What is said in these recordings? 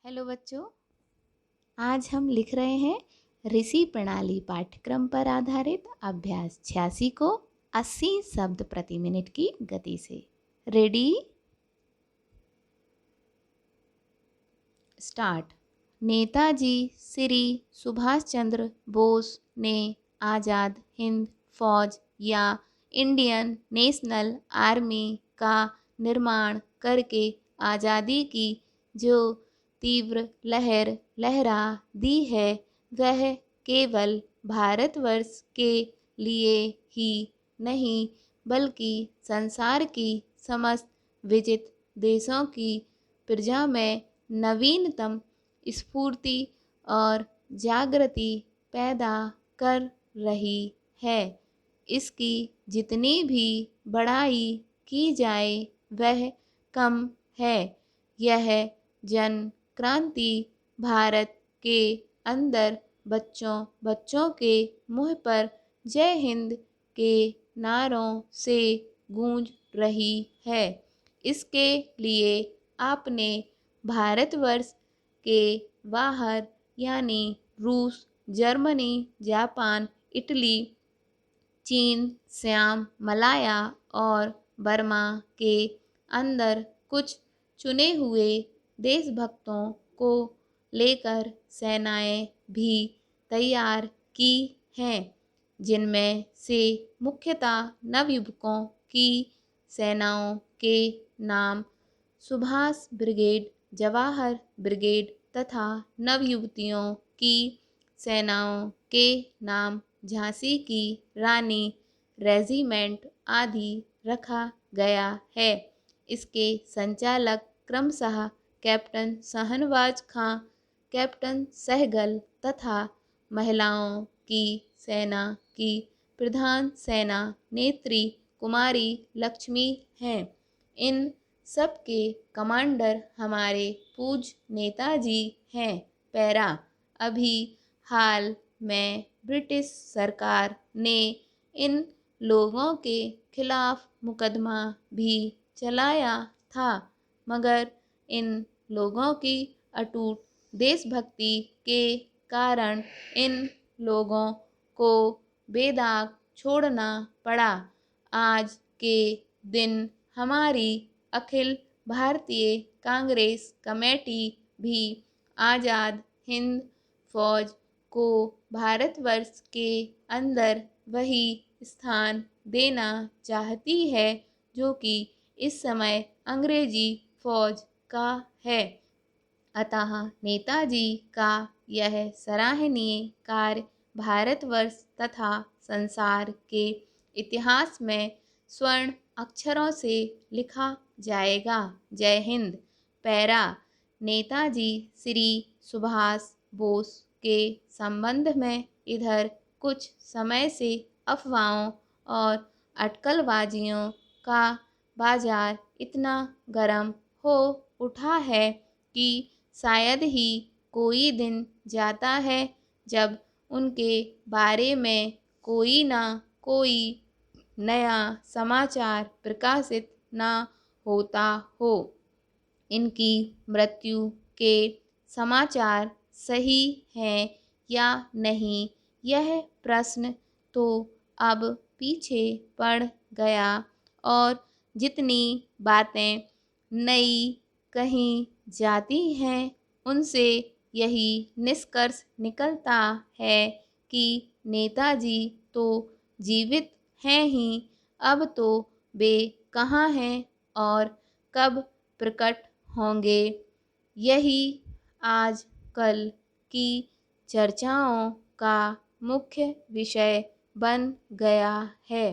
Hello बच्चों, आज हम लिख रहे हैं ऋषि प्रणाली पाठ्यक्रम पर आधारित अभ्यास 86 को 80 शब्द प्रति मिनट की गति से। Ready, start. नेताजी श्री सुभाष चंद्र बोस ने आज़ाद हिंद फौज या इंडियन नेशनल आर्मी का निर्माण करके आज़ादी की जो तीव्र लहर लहरा दी है, वह केवल भारतवर्ष के लिए ही नहीं बल्कि संसार की समस्त विजित देशों की प्रजा में नवीनतम स्फूर्ति और जागृति पैदा कर रही है। इसकी जितनी भी बड़ाई की जाए वह कम है। यह जन क्रांति भारत के अंदर बच्चों बच्चों के मुँह पर जय हिंद के नारों से गूंज रही है। इसके लिए आपने भारतवर्ष के बाहर यानी रूस, जर्मनी, जापान, इटली, चीन, श्याम, मलाया और बर्मा के अंदर कुछ चुने हुए देशभक्तों को लेकर सेनाएं भी तैयार की हैं, जिनमें से मुख्यतः नवयुवकों की सेनाओं के नाम सुभाष ब्रिगेड, जवाहर ब्रिगेड तथा नवयुवतियों की सेनाओं के नाम झांसी की रानी रेजिमेंट आदि रखा गया है। इसके संचालक क्रमशः कैप्टन शाहनवाज खां, कैप्टन सहगल तथा महिलाओं की सेना की प्रधान सेना नेत्री कुमारी लक्ष्मी हैं। इन सबके कमांडर हमारे पूज्य नेताजी हैं। पैरा, अभी हाल में ब्रिटिश सरकार ने इन लोगों के खिलाफ मुकदमा भी चलाया था, मगर इन लोगों की अटूट देशभक्ति के कारण इन लोगों को बेदाग छोड़ना पड़ा। आज के दिन हमारी अखिल भारतीय कांग्रेस कमेटी भी आज़ाद हिंद फौज को भारतवर्ष के अंदर वही स्थान देना चाहती है जो कि इस समय अंग्रेजी फौज का है। अतः नेताजी का यह सराहनीय कार्य भारतवर्ष तथा संसार के इतिहास में स्वर्ण अक्षरों से लिखा जाएगा। जय हिंद। पैरा, नेताजी श्री सुभाष बोस के संबंध में इधर कुछ समय से अफवाहों और अटकलबाजियों का बाजार इतना गर्म हो उठा है कि शायद ही कोई दिन जाता है जब उनके बारे में कोई ना कोई नया समाचार प्रकाशित ना होता हो। इनकी मृत्यु के समाचार सही हैं या नहीं, यह प्रश्न तो अब पीछे पड़ गया और जितनी बातें नई कही जाती हैं उनसे यही निष्कर्ष निकलता है कि नेताजी तो जीवित हैं ही, अब तो वे कहाँ हैं और कब प्रकट होंगे, यही आज कल की चर्चाओं का मुख्य विषय बन गया है।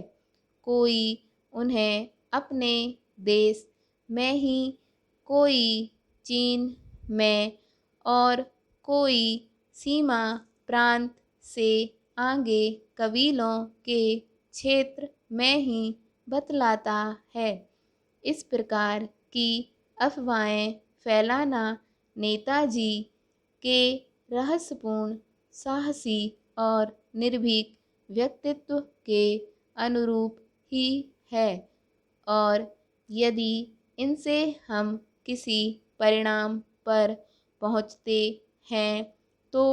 कोई उन्हें अपने देश में ही, कोई चीन में और कोई सीमा प्रांत से आगे कबीलों के क्षेत्र में ही बतलाता है। इस प्रकार की अफवाहें फैलाना नेताजी के रहस्यपूर्ण, साहसी और निर्भीक व्यक्तित्व के अनुरूप ही है, और यदि इनसे हम किसी परिणाम पर पहुँचते हैं तो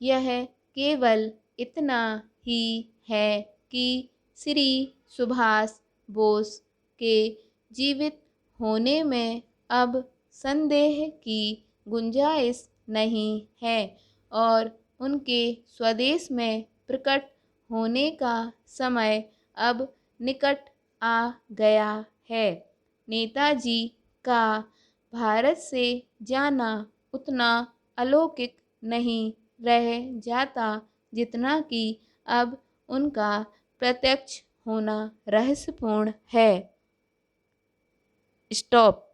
यह केवल इतना ही है कि श्री सुभाष बोस के जीवित होने में अब संदेह की गुंजाइश नहीं है और उनके स्वदेश में प्रकट होने का समय अब निकट आ गया है। नेताजी का भारत से जाना उतना अलौकिक नहीं रह जाता जितना कि अब उनका प्रत्यक्ष होना रहस्यपूर्ण है। स्टॉप।